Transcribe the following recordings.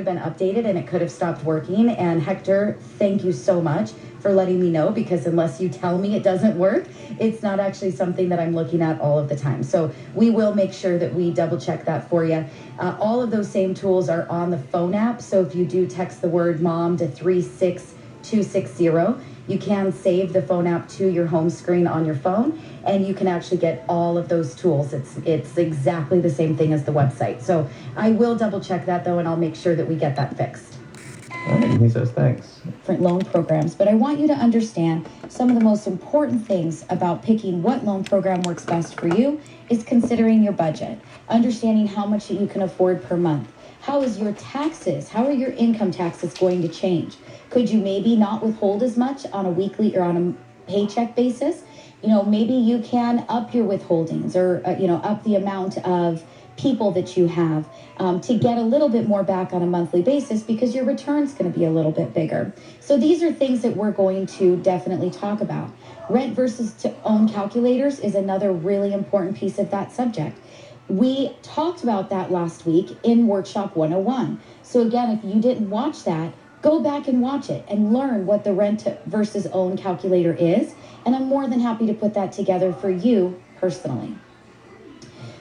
been updated and it could have stopped working. And Hector, thank you so much for letting me know, because unless you tell me it doesn't work, it's not actually something that I'm looking at all of the time. So we will make sure that we double check that for you. All of those same tools are on the phone app. So if you do text the word mom to 36260, you can save the phone app to your home screen on your phone, and you can actually get all of those tools. It's exactly the same thing as the website. So I will double check that though, and I'll make sure that we get that fixed. All right, he says thanks. Different loan programs, but I want you to understand some of the most important things about picking what loan program works best for you is considering your budget, understanding how much you can afford per month. How is your taxes? How are your income taxes going to change? Could you maybe not withhold as much on a weekly or on a paycheck basis? Maybe you can up your withholdings, or, up the amount of people that you have to get a little bit more back on a monthly basis, because your return's going to be a little bit bigger. So these are things that we're going to definitely talk about. Rent versus to own calculators is another really important piece of that subject. We talked about that last week in Workshop 101. So again, if you didn't watch that, go back and watch it and learn what the rent versus own calculator is. And I'm more than happy to put that together for you personally.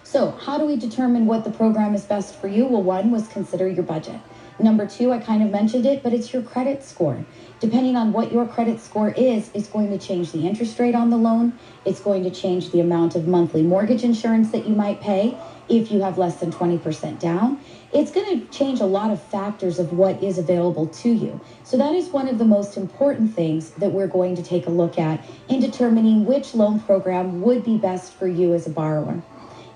So how do we determine what the program is best for you? Well, one was consider your budget. Number two, I kind of mentioned it, but it's your credit score. Depending on what your credit score is, it's going to change the interest rate on the loan. It's going to change the amount of monthly mortgage insurance that you might pay if you have less than 20% down. It's going to change a lot of factors of what is available to you. So that is one of the most important things that we're going to take a look at in determining which loan program would be best for you as a borrower.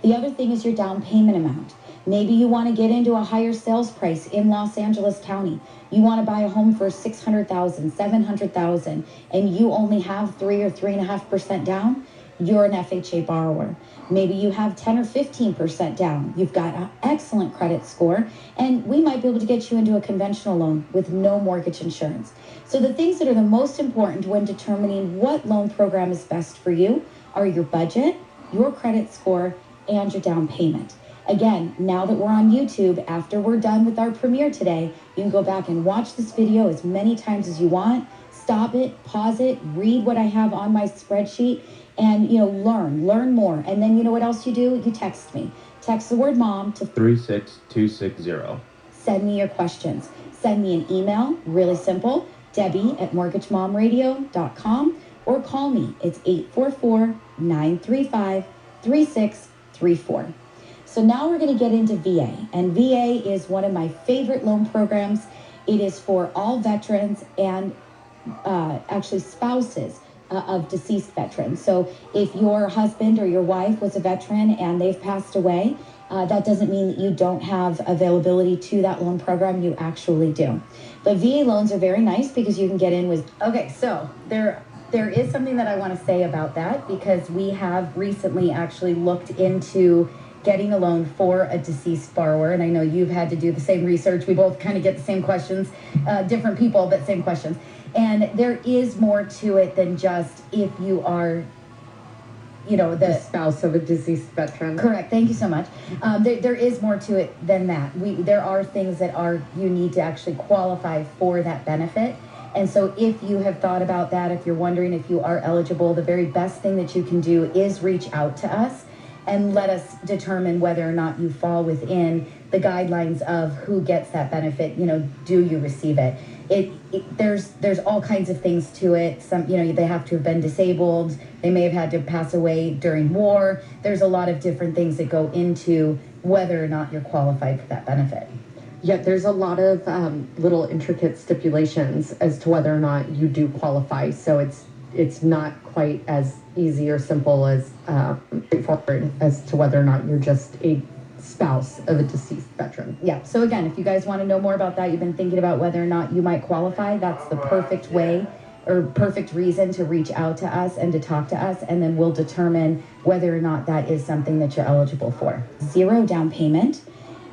The other thing is your down payment amount. Maybe you want to get into a higher sales price in Los Angeles County. You want to buy a home for $600,000, $700,000, and you only have 3 or 3.5% down. You're an FHA borrower. Maybe you have 10 or 15% down. You've got an excellent credit score, and we might be able to get you into a conventional loan with no mortgage insurance. So the things that are the most important when determining what loan program is best for you are your budget, your credit score, and your down payment. Again, now that we're on YouTube, after we're done with our premiere today, you can go back and watch this video as many times as you want. Stop it, pause it, read what I have on my spreadsheet, and learn more. And then you know what else you do? You text me. Text the word mom to 36260. Send me your questions. Send me an email, really simple, Debbie@mortgagemomradio.com, or call me. It's 844-935-3634. So now we're going to get into VA, and VA is one of my favorite loan programs. It is for all veterans and actually spouses of deceased veterans. So if your husband or your wife was a veteran and they've passed away, that doesn't mean that you don't have availability to that loan program. You actually do. But VA loans are very nice because you can get in with... Okay, so there is something that I want to say about that, because we have recently actually looked into getting a loan for a deceased borrower. And I know you've had to do the same research. We both kind of get the same questions, different people, but same questions. And there is more to it than just if you are, the spouse of a deceased veteran. Correct. Thank you so much. There is more to it than that. There are things that you need to actually qualify for that benefit. And so if you have thought about that, if you're wondering if you are eligible, the very best thing that you can do is reach out to us and let us determine whether or not you fall within the guidelines of who gets that benefit. Do you receive it? There's all kinds of things to it. Some, they have to have been disabled. They may have had to pass away during war. There's a lot of different things that go into whether or not you're qualified for that benefit. Yeah, there's a lot of little intricate stipulations as to whether or not you do qualify. So it's not quite as easy or simple as straightforward as to whether or not you're just a spouse of a deceased veteran. Yeah, so again, if you guys want to know more about that, you've been thinking about whether or not you might qualify, that's the perfect way or perfect reason to reach out to us and to talk to us, and then we'll determine whether or not that is something that you're eligible for. 0 down payment.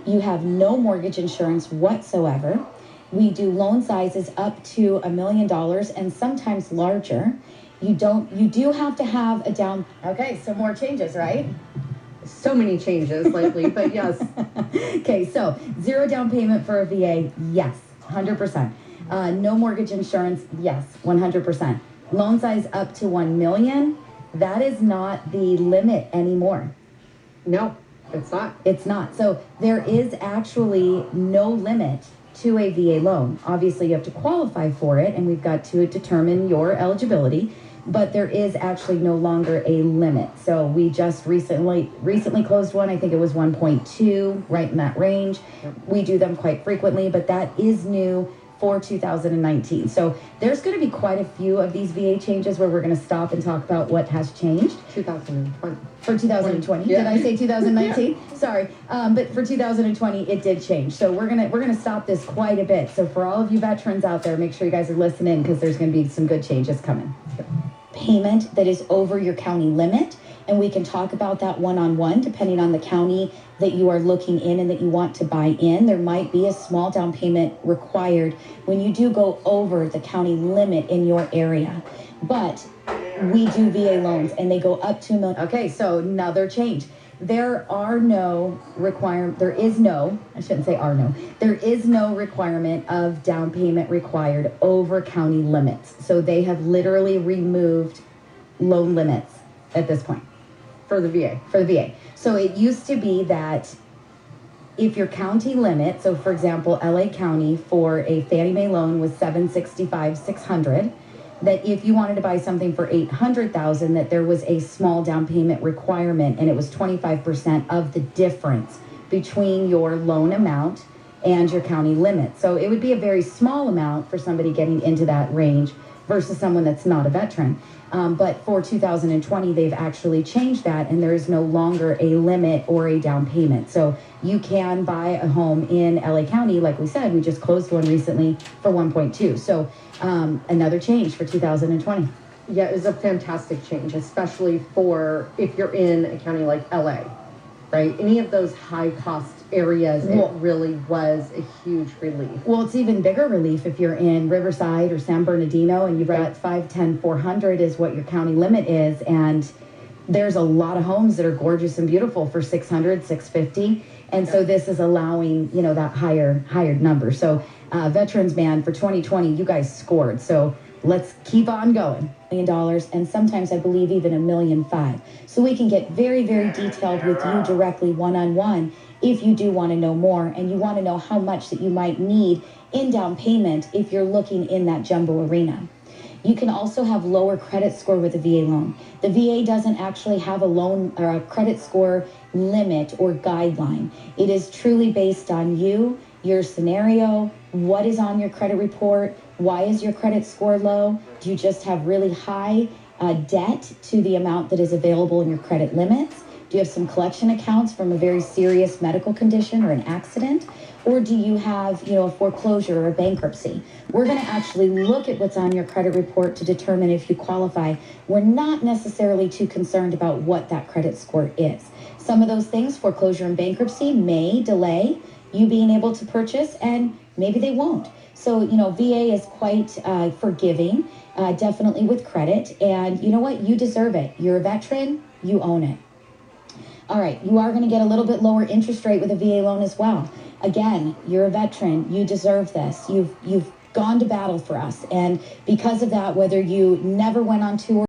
You have no mortgage insurance whatsoever. We do loan sizes up to $1 million and sometimes larger. You do have to have a down... Okay, so more changes, right? so many changes lately, but yes. Okay, so 0 down payment for a VA, yes, 100%. No mortgage insurance, yes, 100%. Loan size up to 1 million, that is not the limit anymore. No, it's not. It's not. So there is actually no limit to a VA loan. Obviously, you have to qualify for it, and we've got to determine your eligibility, but there is actually no longer a limit. So we just recently closed one. I think it was 1.2, right in that range. Yep. We do them quite frequently, but that is new for 2019. So there's going to be quite a few of these VA changes where we're going to stop and talk about what has changed. 2020. For 2020. Yeah. Did I say 2019? Yeah. Sorry. But for 2020, it did change. So we're gonna stop this quite a bit. So for all of you veterans out there, make sure you guys are listening because there's going to be some good changes coming. Payment that is over your county limit, and we can talk about that one-on-one depending on the county that you are looking in and that you want to buy in. There might be a small down payment required when you do go over the county limit in your area, but we do VA loans and they go up to $1 million. Okay, so another change. There is no requirement of down payment required over county limits. So they have literally removed loan limits at this point. For the VA. For the VA. So it used to be that if your county limit, so for example, LA County for a Fannie Mae loan was $765,600, that if you wanted to buy something for $800,000, that there was a small down payment requirement, and it was 25% of the difference between your loan amount and your county limit. So it would be a very small amount for somebody getting into that range versus someone that's not a veteran. But for 2020, they've actually changed that, and there is no longer a limit or a down payment. So you can buy a home in LA County. Like we said, we just closed one recently for 1.2. So another change for 2020. Yeah, it was a fantastic change, especially for if you're in a county like LA, right? Any of those high cost areas, it really was a huge relief. Well, it's even bigger relief if you're in Riverside or San Bernardino and you've Right. got 510, 400 is what your county limit is. And there's a lot of homes that are gorgeous and beautiful for 600, 650. And so this is allowing, you know, that higher number. So veterans, man, for 2020, you guys scored. So let's keep on going. $1 million, and sometimes I believe even $1.5 million. So we can get very, very detailed with you directly one-on-one if you do want to know more and you want to know how much that you might need in down payment if you're looking in that jumbo arena. You can also have lower credit score with a VA loan. The VA doesn't actually have a loan or a credit score limit or guideline. It is truly based on you, your scenario, what is on your credit report, why is your credit score low, do you just have really high debt to the amount that is available in your credit limits? Do you have some collection accounts from a very serious medical condition or an accident? Or do you have, you know, a foreclosure or a bankruptcy? We're going to actually look at what's on your credit report to determine if you qualify. We're not necessarily too concerned about what that credit score is. Some of those things, foreclosure and bankruptcy, may delay you being able to purchase, and maybe they won't. So, you know, VA is quite forgiving, definitely with credit. And you know what? You deserve it. You're a veteran. You own it. All right, you are going to get a little bit lower interest rate with a VA loan as well. Again, you're a veteran. You deserve this. You've gone to battle for us. And because of that, whether you never went on tour